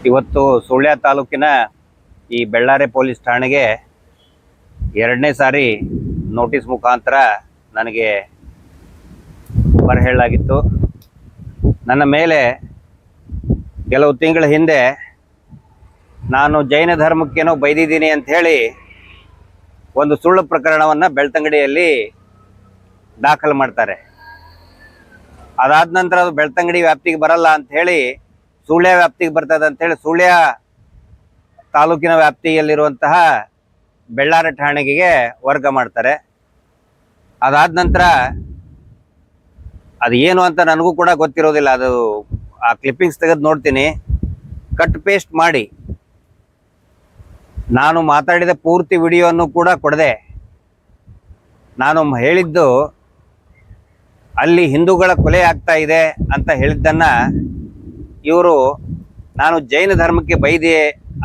ಇವತ್ತು ಸುಳ್ಯ ತಾಲೂಕಿನ ಈ ಬೆಳ್ಳಾರೆ ಪೊಲೀಸ್ ಠಾಣೆಗೆ ಎರಡನೇ ಸಾರಿ ನೋಟಿಸ್ ಮುಖಾಂತರ ನನಗೆ ಬರಹೇಳಲಾಗಿತ್ತು. ನನ್ನ ಮೇಲೆ ಕೆಲವು ತಿಂಗಳ ಹಿಂದೆ ನಾನು ಜೈನ ಧರ್ಮಕ್ಕೇನೋ ಬೈದಿದ್ದೀನಿ ಅಂತ ಹೇಳಿ ಒಂದು ಸುಳ್ಳು ಪ್ರಕರಣವನ್ನು ಬೆಳ್ತಂಗಡಿಯಲ್ಲಿ ದಾಖಲು ಮಾಡ್ತಾರೆ. ಅದಾದ ನಂತರ ಅದು ಬೆಳ್ತಂಗಡಿ ವ್ಯಾಪ್ತಿಗೆ ಬರಲ್ಲ ಅಂತ ಹೇಳಿ ಸುಳ್ಯ ವ್ಯಾಪ್ತಿಗೆ ಬರ್ತದೆ ಅಂತೇಳಿ ಸುಳ್ಯ ತಾಲೂಕಿನ ವ್ಯಾಪ್ತಿಯಲ್ಲಿರುವಂತಹ ಬೆಳ್ಳಾರೆ ಠಾಣೆಗೆ ವರ್ಗ ಮಾಡ್ತಾರೆ. ಅದಾದ ನಂತರ ಅದು ಏನು ಅಂತ ನನಗೂ ಕೂಡ ಗೊತ್ತಿರೋದಿಲ್ಲ. ಅದು ಆ ಕ್ಲಿಪ್ಪಿಂಗ್ಸ್ ತೆಗೆದು ನೋಡ್ತೀನಿ, ಕಟ್ ಪೇಸ್ಟ್ ಮಾಡಿ ನಾನು ಮಾತಾಡಿದ ಪೂರ್ತಿ ವಿಡಿಯೋವನ್ನು ಕೂಡ ಕೊಡದೆ ನಾನು ಹೇಳಿದ್ದು ಅಲ್ಲಿ ಹಿಂದೂಗಳ ಕೊಲೆ ಆಗ್ತಾ ಇದೆ ಅಂತ ಹೇಳಿದ್ದನ್ನು ಇವರು ನಾನು ಜೈನ ಧರ್ಮಕ್ಕೆ ಬೈದೆ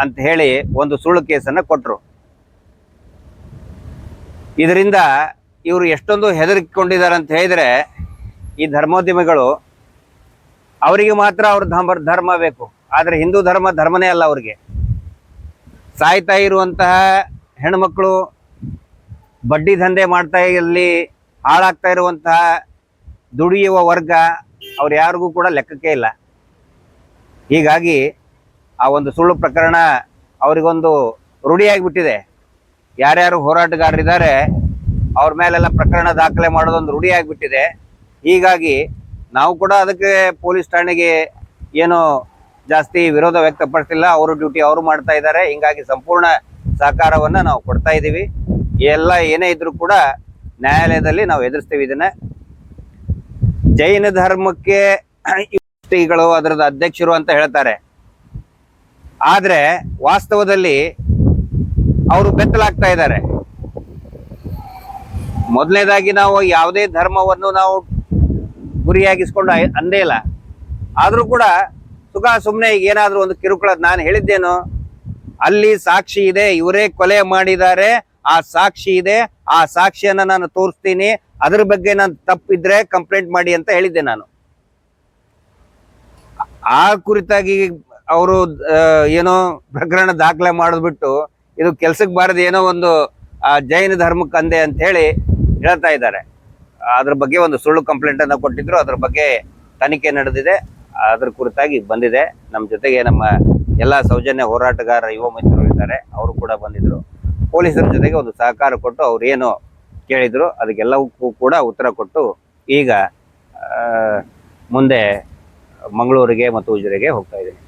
ಅಂತ ಹೇಳಿ ಒಂದು ಸುಳ್ಳು ಕೇಸನ್ನು ಕೊಟ್ಟರು. ಇದರಿಂದ ಇವರು ಎಷ್ಟೊಂದು ಹೆದರಿಕೊಂಡಿದ್ದಾರೆ ಅಂತ ಹೇಳಿದರೆ, ಈ ಧರ್ಮೋದ್ಯಮಿಗಳು ಅವರಿಗೆ ಮಾತ್ರ ಅವ್ರ ಧರ್ಮ ಬೇಕು, ಆದರೆ ಹಿಂದೂ ಧರ್ಮನೇ ಅಲ್ಲ ಅವರಿಗೆ. ಸಾಯ್ತಾ ಇರುವಂತಹ ಹೆಣ್ಮಕ್ಳು, ಬಡ್ಡಿ ದಂಧೆ ಮಾಡ್ತಾ ಇಲ್ಲಿ ಹಾಳಾಗ್ತಾ ಇರುವಂತಹ ದುಡಿಯುವ ವರ್ಗ, ಅವ್ರು ಯಾರಿಗೂ ಕೂಡ ಲೆಕ್ಕಕ್ಕೆ ಇಲ್ಲ. ಹೀಗಾಗಿ ಆ ಒಂದು ಸುಳ್ಳು ಪ್ರಕರಣ ಅವರಿಗೊಂದು ರೂಢಿಯಾಗಿಬಿಟ್ಟಿದೆ. ಯಾರ್ಯಾರು ಹೋರಾಟಗಾರರಿದ್ದಾರೆ ಅವ್ರ ಮೇಲೆಲ್ಲ ಪ್ರಕರಣ ದಾಖಲೆ ಮಾಡೋದೊಂದು ರೂಢಿಯಾಗಿಬಿಟ್ಟಿದೆ. ಹೀಗಾಗಿ ನಾವು ಕೂಡ ಅದಕ್ಕೆ ಪೊಲೀಸ್ ಠಾಣೆಗೆ ಏನು ಜಾಸ್ತಿ ವಿರೋಧ ವ್ಯಕ್ತಪಡಿಸಿಲ್ಲ. ಅವರು ಡ್ಯೂಟಿ ಅವರು ಮಾಡ್ತಾ ಇದ್ದಾರೆ. ಹೀಗಾಗಿ ಸಂಪೂರ್ಣ ಸಹಕಾರವನ್ನು ನಾವು ಕೊಡ್ತಾ ಇದ್ದೀವಿ. ಎಲ್ಲ ಏನೇ ಇದ್ರೂ ಕೂಡ ನ್ಯಾಯಾಲಯದಲ್ಲಿ ನಾವು ಎದುರಿಸ್ತೀವಿ. ಇದನ್ನ ಜೈನ ಧರ್ಮಕ್ಕೆ ಶ್ರೀಗಳು ಅದರದ ಅಧ್ಯಕ್ಷರು ಅಂತ ಹೇಳ್ತಾರೆ, ಆದ್ರೆ ವಾಸ್ತವದಲ್ಲಿ ಅವರು ಬೆತ್ತಲಾಗ್ತಾ ಇದ್ದಾರೆ. ಮೊದಲನೇದಾಗಿ ನಾವು ಯಾವುದೇ ಧರ್ಮವನ್ನು ನಾವು ಗುರಿಯಾಗಿಸ್ಕೊಂಡು ಅಂದೇ ಇಲ್ಲ. ಆದ್ರೂ ಕೂಡ ಸುಮ್ಮನೆ ಈಗ ಏನಾದ್ರೂ ಒಂದು ಕಿರುಕುಳ, ನಾನು ಹೇಳಿದ್ದೇನು, ಅಲ್ಲಿ ಸಾಕ್ಷಿ ಇದೆ, ಇವರೇ ಕೊಲೆ ಮಾಡಿದ್ದಾರೆ, ಆ ಸಾಕ್ಷಿ ಇದೆ, ಆ ಸಾಕ್ಷಿಯನ್ನ ನಾನು ತೋರಿಸ್ತೀನಿ, ಅದ್ರ ಬಗ್ಗೆ ನಾನು ತಪ್ಪಿದ್ರೆ ಕಂಪ್ಲೇಂಟ್ ಮಾಡಿ ಅಂತ ಹೇಳಿದ್ದೆ ನಾನು. ಆ ಕುರಿತಾಗಿ ಅವರು ಏನೋ ಪ್ರಕರಣ ದಾಖಲೆ ಮಾಡಿದ್ಬಿಟ್ಟು ಇದು ಕೆಲ್ಸಕ್ಕೆ ಬಾರದು, ಏನೋ ಒಂದು ಜೈನ ಧರ್ಮಕ್ಕೆ ಅಂದೆ ಅಂತ ಹೇಳಿ ಹೇಳ್ತಾ ಇದ್ದಾರೆ. ಅದ್ರ ಬಗ್ಗೆ ಒಂದು ಸುಳ್ಳು ಕಂಪ್ಲೇಂಟ್ ಅನ್ನು ಕೊಟ್ಟಿದ್ರು. ಅದ್ರ ಬಗ್ಗೆ ತನಿಖೆ ನಡೆದಿದೆ. ಅದ್ರ ಕುರಿತಾಗಿ ಬಂದಿದೆ. ನಮ್ಮ ಜೊತೆಗೆ ನಮ್ಮ ಎಲ್ಲ ಸೌಜನ್ಯ ಹೋರಾಟಗಾರ ಯುವ ಮಿತ್ರರು ಇದ್ದಾರೆ, ಅವರು ಕೂಡ ಬಂದಿದ್ರು. ಪೊಲೀಸರ ಜೊತೆಗೆ ಒಂದು ಸಹಕಾರ ಕೊಟ್ಟು ಅವ್ರು ಏನು ಕೇಳಿದ್ರು ಅದಕ್ಕೆಲ್ಲವಕ್ಕೂ ಕೂಡ ಉತ್ತರ ಕೊಟ್ಟು ಈಗ ಮುಂದೆ ಮಂಗಳೂರಿಗೆ ಮತ್ತು ಉಜಿರೆಗೆ ಹೋಗ್ತಾ ಇದ್ದೀನಿ.